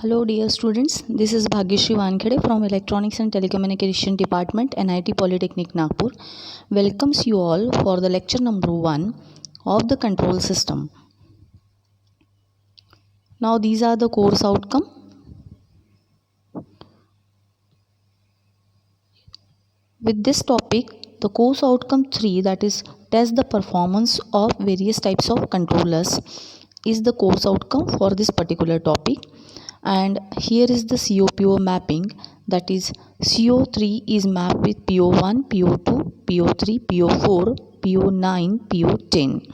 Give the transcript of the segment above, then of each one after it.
Hello dear students, this is Bhagyashree Wankhede from Electronics and Telecommunication Department, NIT Polytechnic Nagpur. Welcomes you all for the lecture number 1 of the control system. Now these are the course outcome. With this topic, the course outcome 3, that is test the performance of various types of controllers, is the course outcome for this particular topic. And here is the COPO mapping, that is CO3 is mapped with PO1, PO2, PO3, PO4, PO9, PO10.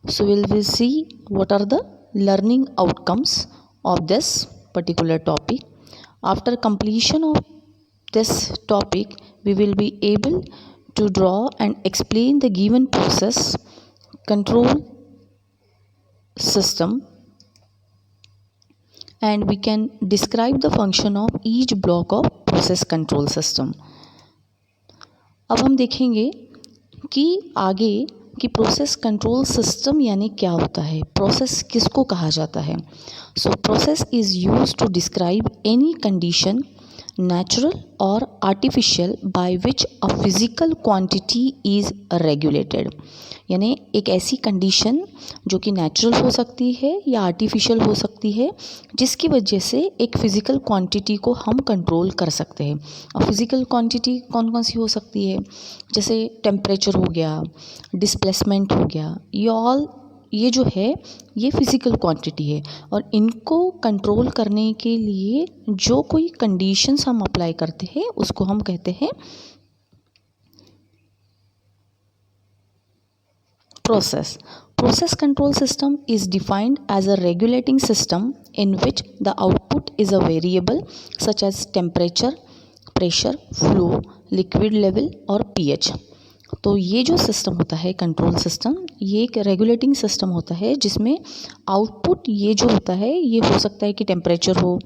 So we will see what are the learning outcomes of this particular topic. After completion of this topic, we will be able to draw and explain the given process control system, and we can describe the function of each block of process control system. अब हम देखेंगे कि आगे कि process control system यानी क्या होता है, प्रोसेस किसको कहा जाता है. So process is used to describe any condition natural और artificial by which a physical quantity is regulated. यानी एक ऐसी कंडीशन जो कि नेचुरल हो सकती है या आर्टिफिशियल हो सकती है, जिसकी वजह से एक फ़िज़िकल क्वांटिटी को हम कंट्रोल कर सकते हैं. और फिज़िकल क्वांटिटी कौन कौन सी हो सकती है, जैसे टेम्परेचर हो गया, डिस्प्लेसमेंट हो गया, ये जो है ये फ़िज़िकल क्वांटिटी है. और इनको कंट्रोल करने के लिए जो कोई कंडीशंस हम अप्लाई करते हैं उसको हम कहते हैं process. Process control system is defined as a regulating system in which the output is a variable such as temperature, pressure, flow, liquid level और pH. तो ये जो सिस्टम होता है कंट्रोल सिस्टम, ये एक रेगुलेटिंग सिस्टम होता है जिसमें आउटपुट ये जो होता है ये हो सकता है कि टेम्परेचर हो,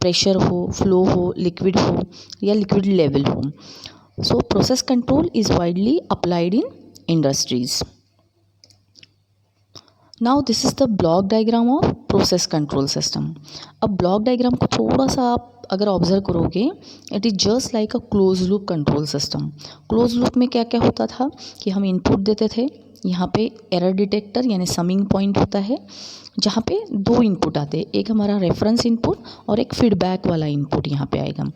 प्रेशर हो, फ्लो हो, लिक्विड हो या लिक्विड लेवल हो. So process control is widely applied in industries. Now this is the block diagram of process control system. अब ब्लॉक डायग्राम को थोड़ा सा आप अगर ऑब्जर्व करोगे, it is just like a close loop control system. Close loop में क्या क्या होता था कि हम इनपुट देते थे, यहाँ पे एरर डिटेक्टर यानी समिंग पॉइंट होता है, जहाँ पे दो इनपुट आते हैं, एक हमारा रेफरेंस इनपुट और एक फीडबैक वाला इनपुट यहाँ पे आएगा.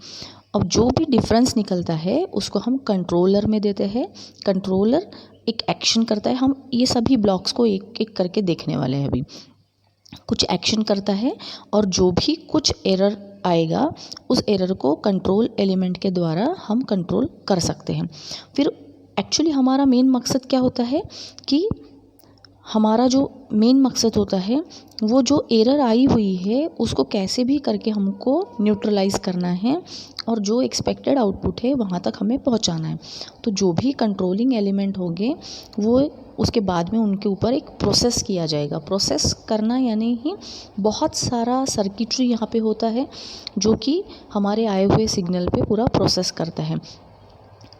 अब जो भी डिफरेंस निकलता है उसको हम कंट्रोलर में देते हैं. कंट्रोलर एक एक्शन करता है. हम ये सभी ब्लॉक्स को एक एक करके देखने वाले हैं. अभी कुछ एक्शन करता है और जो भी कुछ एरर आएगा उस एरर को कंट्रोल एलिमेंट के द्वारा हम कंट्रोल कर सकते हैं. फिर एक्चुअली हमारा मेन मकसद क्या होता है कि हमारा जो मेन मकसद होता है वो जो एरर आई हुई है उसको कैसे भी करके हमको न्यूट्रलाइज़ करना है और जो एक्सपेक्टेड आउटपुट है वहाँ तक हमें पहुँचाना है. तो जो भी कंट्रोलिंग एलिमेंट होंगे वो उसके बाद में उनके ऊपर एक प्रोसेस किया जाएगा. प्रोसेस करना यानी ही बहुत सारा सर्किटरी यहाँ पे होता है जो कि हमारे आए हुए सिग्नल पे पूरा प्रोसेस करता है.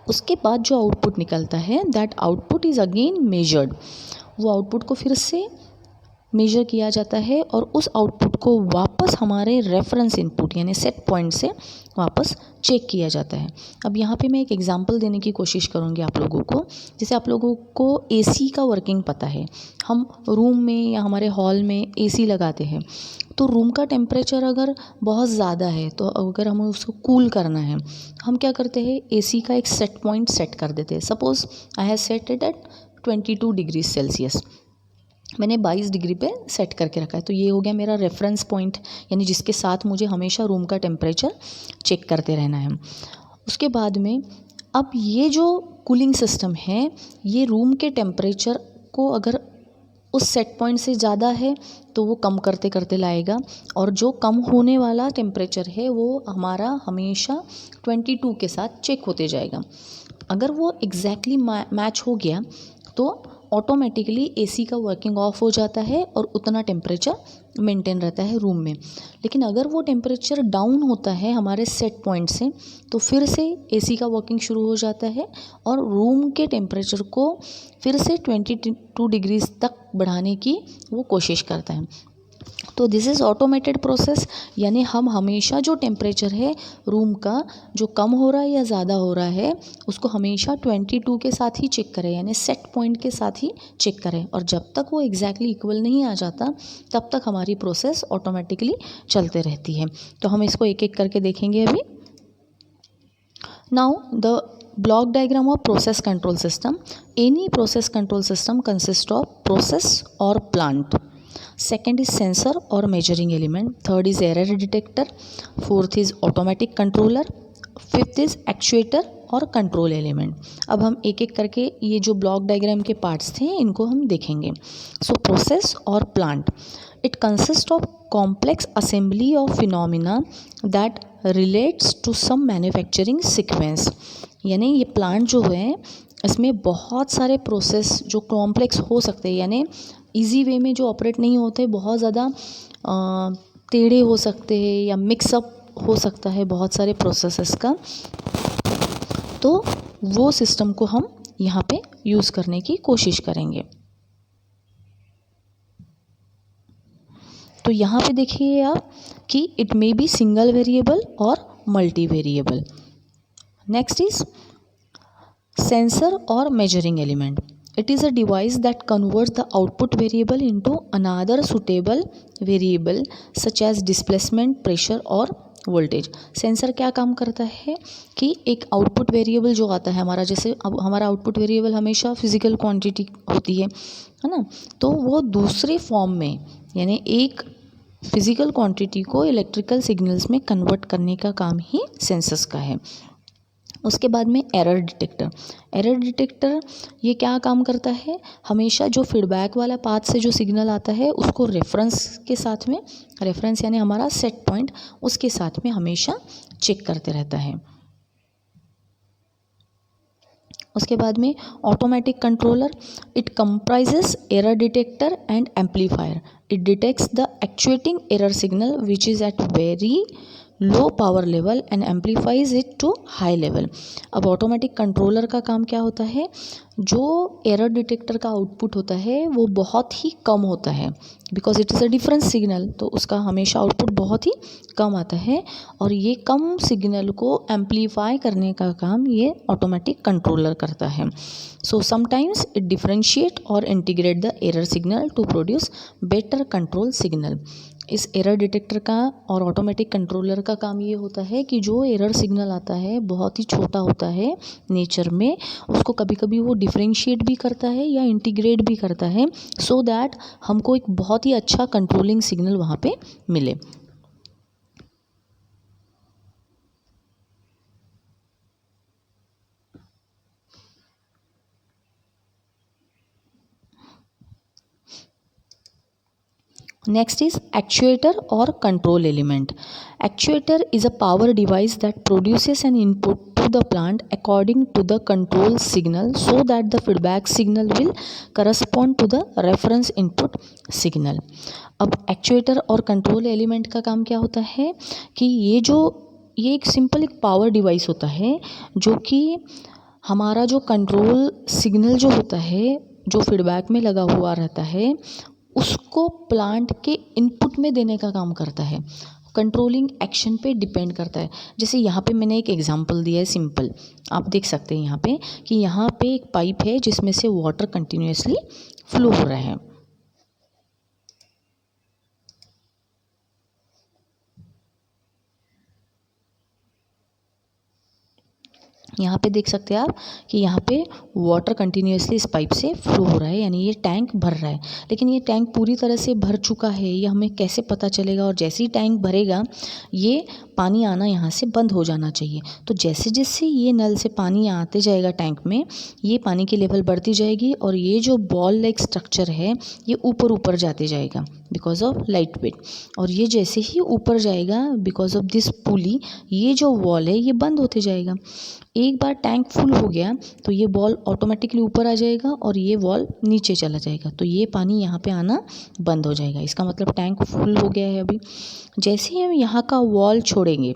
उसके बाद जो आउटपुट निकलता है that output is again measured. वो आउटपुट को फिर से मेजर किया जाता है और उस आउटपुट को वापस हमारे रेफरेंस इनपुट यानी सेट पॉइंट से वापस चेक किया जाता है. अब यहाँ पे मैं एक एग्जांपल देने की कोशिश करूँगी आप लोगों को. जैसे आप लोगों को एसी का वर्किंग पता है, हम रूम में या हमारे हॉल में एसी लगाते हैं, तो रूम का टेम्परेचर अगर बहुत ज़्यादा है तो अगर हमें उसको कूल करना है, हम क्या करते हैं, एसी का एक सेट पॉइंट सेट कर देते हैं. Suppose I have set it at 22 degree Celsius. मैंने 22 डिग्री पे सेट करके रखा है. तो ये हो गया मेरा रेफरेंस पॉइंट, यानी जिसके साथ मुझे हमेशा रूम का टेम्परेचर चेक करते रहना है. उसके बाद में अब ये जो कूलिंग सिस्टम है ये रूम के टेम्परेचर को अगर उस सेट पॉइंट से ज़्यादा है तो वो कम करते करते लाएगा, और जो कम होने वाला टेम्परेचर है वो हमारा हमेशा 22 के साथ चेक होते जाएगा. अगर वो एग्जैक्टली मैच हो गया तो ऑटोमेटिकली एसी का वर्किंग ऑफ हो जाता है और उतना टेम्परेचर मेंटेन रहता है रूम में. लेकिन अगर वो टेम्परेचर डाउन होता है हमारे सेट पॉइंट से तो फिर से एसी का वर्किंग शुरू हो जाता है और रूम के टेम्परेचर को फिर से 22 डिग्रीज तक बढ़ाने की वो कोशिश करता है. तो दिस इज़ ऑटोमेटेड प्रोसेस, यानी हम हमेशा जो टेम्परेचर है रूम का जो कम हो रहा है या ज़्यादा हो रहा है उसको हमेशा 22 के साथ ही चेक करें, यानी सेट पॉइंट के साथ ही चेक करें, और जब तक वो एग्जैक्टली इक्वल नहीं आ जाता तब तक हमारी प्रोसेस ऑटोमेटिकली चलते रहती है। तो हम इसको एक एक करके देखेंगे अभी। Now the block diagram of process control system. Any process control system consists of process or plant. Second is sensor or measuring element. Third is error detector. Fourth is automatic controller. Fifth is actuator और control element. अब हम एक एक करके ये जो block diagram के parts थे इनको हम देखेंगे। सो प्रोसेस और plant, it consist of complex assembly of phenomena that relates to some manufacturing sequence, यानी ये प्लांट जो है इसमें बहुत सारे प्रोसेस जो कॉम्प्लेक्स हो सकते हैं, यानी इजी वे में जो ऑपरेट नहीं होते, बहुत ज़्यादा टेढ़े हो सकते हैं या मिक्सअप हो सकता है बहुत सारे प्रोसेसेस का, तो वो सिस्टम को हम यहाँ पे यूज़ करने की कोशिश करेंगे। तो यहाँ पे देखिए आप कि it may be single variable और multi variable. Next is sensor और measuring element. It is a device that converts the output variable into another suitable variable such as displacement, pressure और वोल्टेज। सेंसर क्या काम करता है कि एक output variable जो आता है हमारा, जैसे अब हमारा आउटपुट वेरिएबल हमेशा फिजिकल क्वांटिटी होती है ना, तो वो दूसरे फॉर्म में, यानी एक फिजिकल क्वांटिटी को इलेक्ट्रिकल सिग्नल्स में कन्वर्ट करने का काम ही सेंसर्स का है। उसके बाद में एरर डिटेक्टर। एरर डिटेक्टर ये क्या काम करता है, हमेशा जो फीडबैक वाला पाथ से जो सिग्नल आता है उसको रेफरेंस के साथ में, रेफरेंस यानी हमारा सेट पॉइंट, उसके साथ में हमेशा चेक करते रहता है। उसके बाद में automatic controller, it comprises error detector and amplifier. It detects the actuating error signal which is at very low power level and amplifies it to high level. अब ऑटोमेटिक कंट्रोलर का काम क्या होता है, जो एरर डिटेक्टर का output होता है वो बहुत ही कम होता है, because it is a difference signal, तो उसका हमेशा आउटपुट बहुत ही कम आता है, और ये कम सिग्नल को एम्पलीफाई करने का काम ये ऑटोमेटिक कंट्रोलर करता है। सो समटाइम्स इट डिफरेंशिएट और integrate the error signal to produce better control signal. इस एरर डिटेक्टर का और ऑटोमेटिक कंट्रोलर का काम ये होता है कि जो एरर सिग्नल आता है बहुत ही छोटा होता है नेचर में, उसको कभी कभी वो डिफरेंशिएट भी करता है या इंटीग्रेट भी करता है, सो दैट हमको एक बहुत ही अच्छा कंट्रोलिंग सिग्नल वहाँ पे मिले। Next is actuator or control element. Actuator is a power device that produces an input to the plant according to the control signal so that the feedback signal will correspond to the reference input signal. अब actuator और control element का काम क्या होता है कि ये एक सिंपल एक पावर डिवाइस होता है जो कि हमारा जो कंट्रोल सिग्नल जो होता है, जो फीडबैक में लगा हुआ रहता है, उसको प्लांट के इनपुट में देने का काम करता है, कंट्रोलिंग एक्शन पे डिपेंड करता है। जैसे यहाँ पे मैंने एक एग्जांपल दिया है सिंपल, आप देख सकते हैं यहाँ पे कि यहाँ पे एक पाइप है जिसमें से वाटर कंटिन्यूसली फ्लो हो रहा है। यहाँ पे देख सकते हैं आप कि यहाँ पे वाटर कंटिन्यूसली इस पाइप से फ्लो हो रहा है, यानी ये टैंक भर रहा है। लेकिन ये टैंक पूरी तरह से भर चुका है ये हमें कैसे पता चलेगा, और जैसे ही टैंक भरेगा ये पानी आना यहाँ से बंद हो जाना चाहिए। तो जैसे जैसे ये नल से पानी आते जाएगा टैंक में, ये पानी की लेवल बढ़ती जाएगी और ये जो बॉल लाइक स्ट्रक्चर है ये ऊपर ऊपर जाते जाएगा बिकॉज ऑफ लाइट वेट, और ये जैसे ही ऊपर जाएगा बिकॉज ऑफ दिस पुली, ये जो वॉल है ये बंद होते जाएगा। एक बार टैंक फुल हो गया तो ये बॉल ऑटोमेटिकली ऊपर आ जाएगा और ये वॉल नीचे चला जाएगा, तो ये पानी यहाँ पे आना बंद हो जाएगा। इसका मतलब टैंक फुल हो गया है। अभी जैसे ही हम यहाँ का वॉल छोड़ेंगे,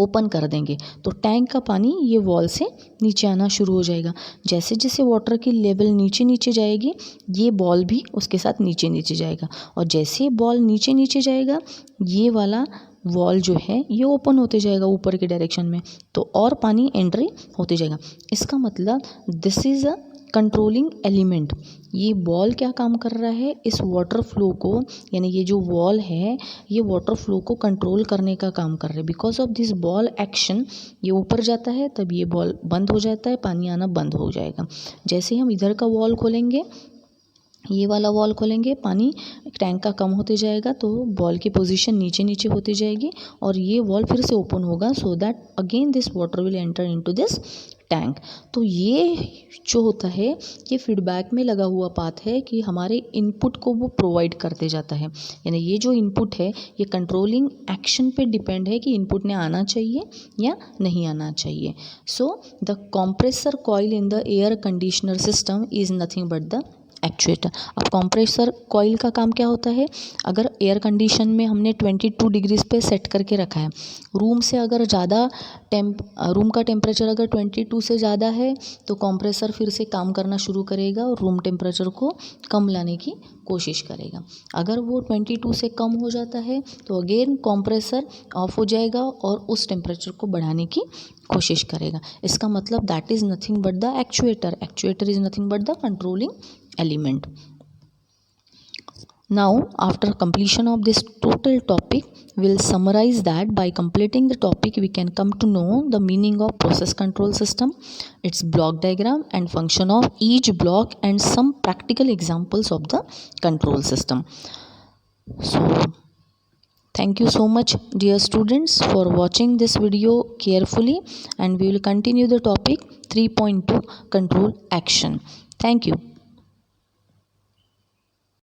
ओपन कर देंगे तो टैंक का पानी ये वॉल से नीचे आना शुरू हो जाएगा। जैसे जैसे वाटर की लेवल नीचे नीचे जाएगी ये बॉल भी उसके साथ नीचे नीचे जाएगा, और जैसे बॉल नीचे नीचे जाएगा ये वाला वॉल जो है ये ओपन होते जाएगा ऊपर के डायरेक्शन में, तो और पानी एंट्री होते जाएगा। इसका मतलब this is a controlling element. ये बॉल क्या काम कर रहा है, इस वाटर फ्लो को, यानी ये जो वॉल है ये वाटर फ्लो को कंट्रोल करने का काम कर रहा है। Because of this ball action ये ऊपर जाता है तब ये बॉल बंद हो जाता है, पानी आना बंद हो जाएगा। जैसे हम इधर का वॉल खोलेंगे, ये वाला वॉल खोलेंगे, पानी टैंक का कम होते जाएगा तो बॉल की पोजीशन नीचे नीचे होती जाएगी और ये वॉल फिर से ओपन होगा, so that again this water will enter into this tank. तो ये जो होता है ये फीडबैक में लगा हुआ पाथ है कि हमारे इनपुट को वो प्रोवाइड करते जाता है। यानी ये जो इनपुट है ये कंट्रोलिंग एक्शन पे डिपेंड है कि इनपुट ने आना चाहिए या नहीं आना चाहिए। So the compressor coil in the air conditioner system is nothing but the actuator. अब कंप्रेसर कॉइल का काम क्या होता है, अगर एयर कंडीशन में हमने 22 डिग्रीज पे सेट करके रखा है, रूम से अगर ज़्यादा रूम का टेम्परेचर अगर 22 से ज़्यादा है तो कंप्रेसर फिर से काम करना शुरू करेगा और रूम टेम्परेचर को कम लाने की कोशिश करेगा। अगर वो 22 से कम हो जाता है तो अगेन कंप्रेसर ऑफ हो जाएगा और उस टेम्परेचर को बढ़ाने की कोशिश करेगा। इसका मतलब that is nothing but the actuator. Actuator is nothing but the controlling element. Now after completion of this total topic we'll summarize that by completing the topic we can come to know the meaning of process control system, its block diagram and function of each block and some practical examples of the control system. So thank you so much dear students for watching this video carefully, and we will continue the topic 3.2 control action. Thank you.